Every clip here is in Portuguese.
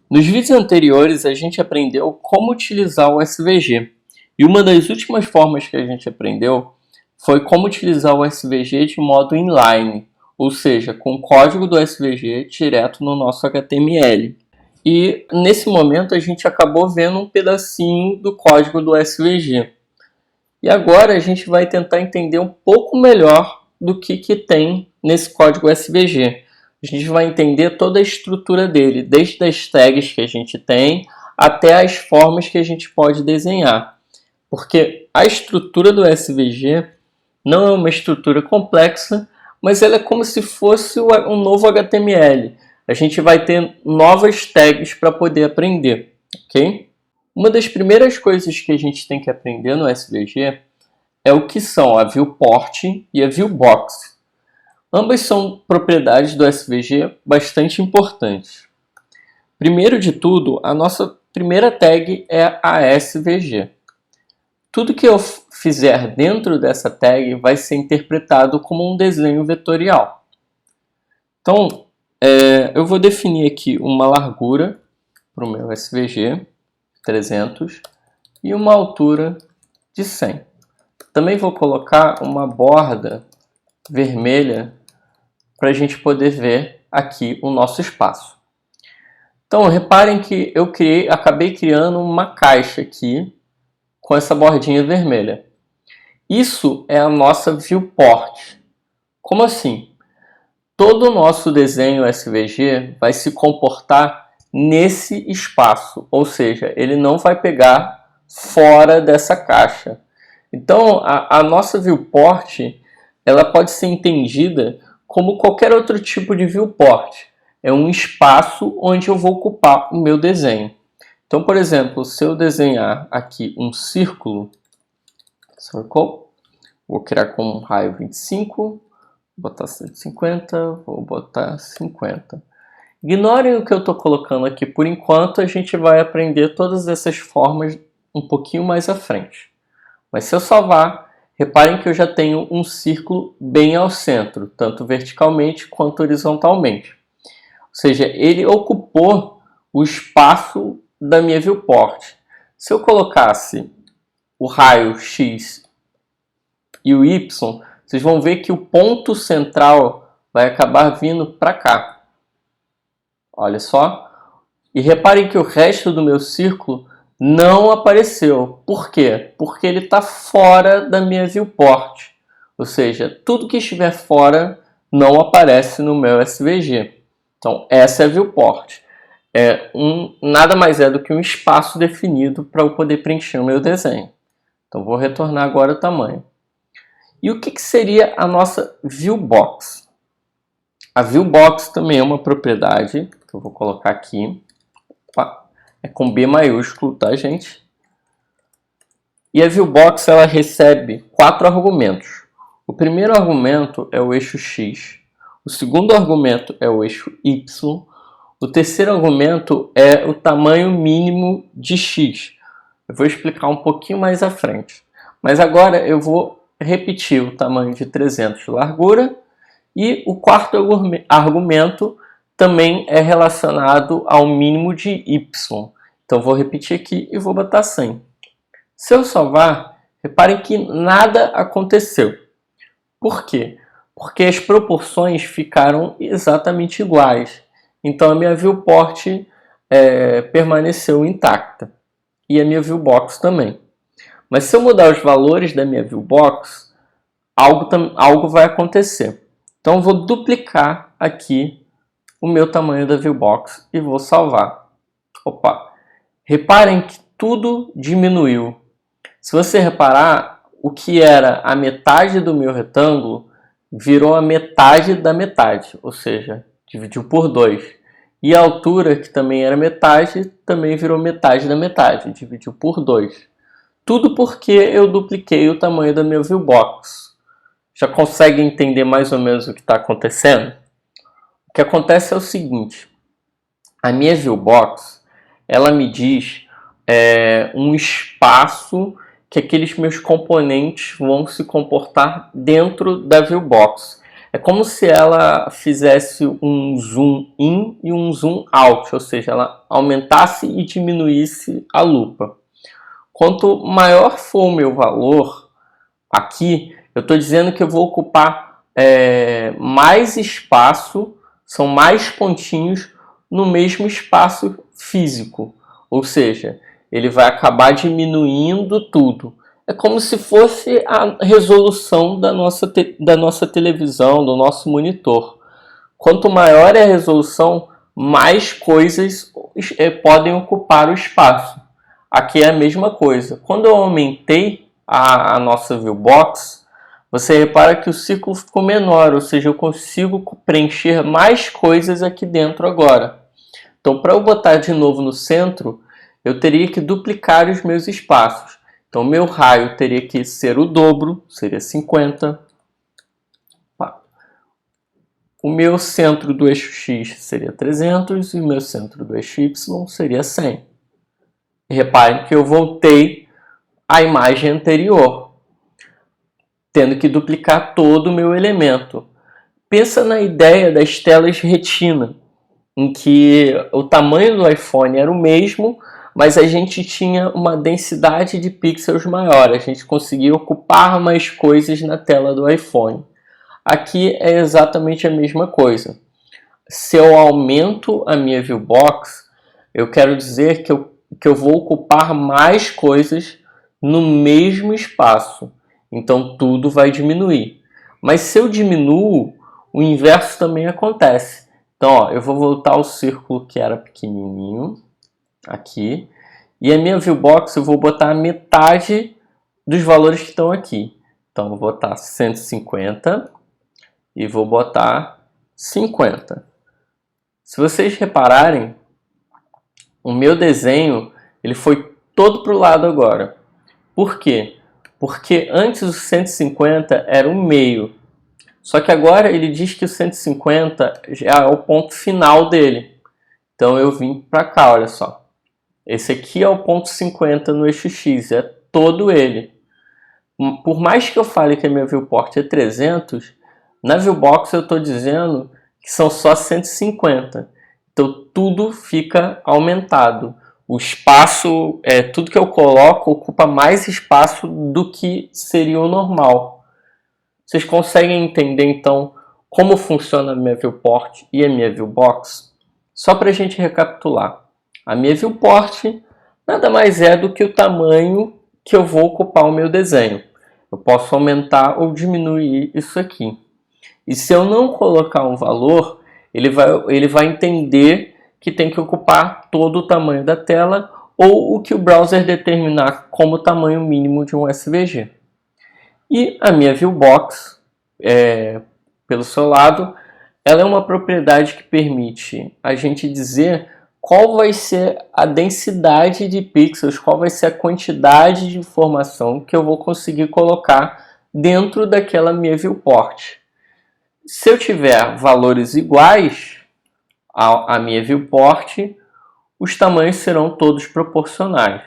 Nos vídeos anteriores a gente aprendeu como utilizar o SVG e uma das últimas formas que a gente aprendeu foi como utilizar o SVG de modo inline, ou seja, com o código do SVG direto no nosso HTML. E nesse momento a gente acabou vendo um pedacinho do código do SVG. E agora a gente vai tentar entender um pouco melhor do que tem nesse código SVG. A gente vai entender toda a estrutura dele, desde as tags que a gente tem até as formas que a gente pode desenhar. Porque a estrutura do SVG não é uma estrutura complexa, mas ela é como se fosse um novo HTML. A gente vai ter novas tags para poder aprender, ok? Uma das primeiras coisas que a gente tem que aprender no SVG é o que são a viewport e a viewbox. Ambas são propriedades do SVG bastante importantes. Primeiro de tudo, a nossa primeira tag é a SVG. Tudo que eu fizer dentro dessa tag vai ser interpretado como um desenho vetorial. Então, eu vou definir aqui uma largura para o meu SVG, 300, e uma altura de 100. Também vou colocar uma borda vermelha para a gente poder ver aqui o nosso espaço. Então, reparem que eu acabei criando uma caixa aqui com essa bordinha vermelha. Isso é a nossa viewport. Como assim? Todo o nosso desenho SVG vai se comportar nesse espaço, ou seja, ele não vai pegar fora dessa caixa. Então, a nossa viewport ela pode ser entendida como qualquer outro tipo de viewport. É um espaço onde eu vou ocupar o meu desenho. Então, por exemplo, se eu desenhar aqui um círculo, circle, vou criar com um raio 25, vou botar 150, vou botar 50. Ignorem o que eu estou colocando aqui por enquanto, a gente vai aprender todas essas formas um pouquinho mais à frente. Mas se eu salvar, reparem que eu já tenho um círculo bem ao centro, tanto verticalmente quanto horizontalmente. Ou seja, ele ocupou o espaço da minha viewport. Se eu colocasse o raio X e o Y, vocês vão ver que o ponto central vai acabar vindo para cá. Olha só. E reparem que o resto do meu círculo não apareceu. Por quê? Porque ele está fora da minha viewport. Ou seja, tudo que estiver fora não aparece no meu SVG. Então, essa é a viewport. Nada mais é do que um espaço definido para eu poder preencher o meu desenho. Então, vou retornar agora o tamanho. E o que seria a nossa viewbox? A viewbox também é uma propriedade que eu vou colocar aqui. É com B maiúsculo, tá, gente? E a viewbox ela recebe 4 argumentos. O primeiro argumento é o eixo X. O segundo argumento é o eixo Y. O terceiro argumento é o tamanho mínimo de X. Eu vou explicar um pouquinho mais à frente. Mas agora eu vou repetir o tamanho de 300 de largura. E o quarto argumento também é relacionado ao mínimo de Y. Então vou repetir aqui e vou botar 100. Se eu salvar, reparem que nada aconteceu. Por quê? Porque as proporções ficaram exatamente iguais. Então a minha viewport permaneceu intacta. E a minha viewbox também. Mas se eu mudar os valores da minha viewbox, algo vai acontecer. Então eu vou duplicar aqui o meu tamanho da viewbox e vou salvar. Opa! Reparem que tudo diminuiu. Se você reparar, o que era a metade do meu retângulo virou a metade da metade, ou seja, dividiu por 2. E a altura, que também era metade, também virou metade da metade, dividiu por 2. Tudo porque eu dupliquei o tamanho da minha viewbox. Já consegue entender mais ou menos o que está acontecendo? O que acontece é o seguinte, a minha viewbox, ela me diz um espaço que aqueles meus componentes vão se comportar dentro da viewbox. É como se ela fizesse um zoom in e um zoom out, ou seja, ela aumentasse e diminuísse a lupa. Quanto maior for o meu valor aqui, eu estou dizendo que eu vou ocupar mais espaço, são mais pontinhos no mesmo espaço físico, ou seja, ele vai acabar diminuindo tudo. É como se fosse a resolução da nossa televisão, do nosso monitor. Quanto maior é a resolução, mais coisas podem ocupar o espaço. Aqui é a mesma coisa. Quando eu aumentei a nossa viewbox, você repara que o círculo ficou menor, ou seja, eu consigo preencher mais coisas aqui dentro agora. Então, para eu botar de novo no centro, eu teria que duplicar os meus espaços. Então, meu raio teria que ser o dobro, seria 50. O meu centro do eixo X seria 300 e o meu centro do eixo Y seria 100. E reparem que eu voltei à imagem anterior, tendo que duplicar todo o meu elemento. Pensa na ideia das telas retina, em que o tamanho do iPhone era o mesmo, mas a gente tinha uma densidade de pixels maior, a gente conseguia ocupar mais coisas na tela do iPhone. Aqui é exatamente a mesma coisa. Se eu aumento a minha viewbox, eu quero dizer que eu vou ocupar mais coisas no mesmo espaço. Então tudo vai diminuir. Mas se eu diminuo, o inverso também acontece. Então, ó, eu vou voltar ao círculo que era pequenininho, aqui, e a minha viewbox eu vou botar a metade dos valores que estão aqui. Então, eu vou botar 150 e vou botar 50. Se vocês repararem, o meu desenho ele foi todo para o lado agora. Por quê? Porque antes o 150 era o meio. Só que agora ele diz que o 150 já é o ponto final dele. Então eu vim para cá, olha só. Esse aqui é o ponto 50 no eixo X, é todo ele. Por mais que eu fale que a minha viewport é 300, na viewbox eu estou dizendo que são só 150. Então tudo fica aumentado. O espaço, tudo que eu coloco ocupa mais espaço do que seria o normal. Vocês conseguem entender então como funciona a minha viewport e a minha viewbox? Só para a gente recapitular. A minha viewport nada mais é do que o tamanho que eu vou ocupar o meu desenho. Eu posso aumentar ou diminuir isso aqui. E se eu não colocar um valor, ele vai entender que tem que ocupar todo o tamanho da tela ou o que o browser determinar como tamanho mínimo de um SVG. E a minha viewbox, pelo seu lado, ela é uma propriedade que permite a gente dizer qual vai ser a densidade de pixels, qual vai ser a quantidade de informação que eu vou conseguir colocar dentro daquela minha viewport. Se eu tiver valores iguais à minha viewport, os tamanhos serão todos proporcionais.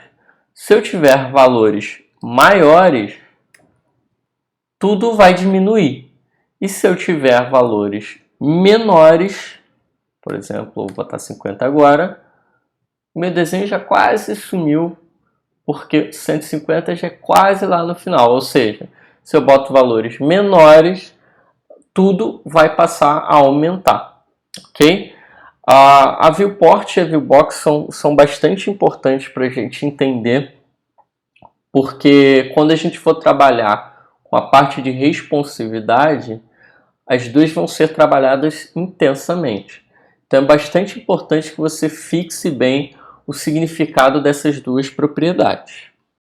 Se eu tiver valores maiores, tudo vai diminuir. E se eu tiver valores menores, por exemplo, vou botar 50 agora, o meu desenho já quase sumiu, porque 150 já é quase lá no final. Ou seja, se eu boto valores menores, tudo vai passar a aumentar. Ok? A viewport e a viewbox são bastante importantes para a gente entender, porque quando a gente for trabalhar com a parte de responsividade, as duas vão ser trabalhadas intensamente. Então é bastante importante que você fixe bem o significado dessas duas propriedades.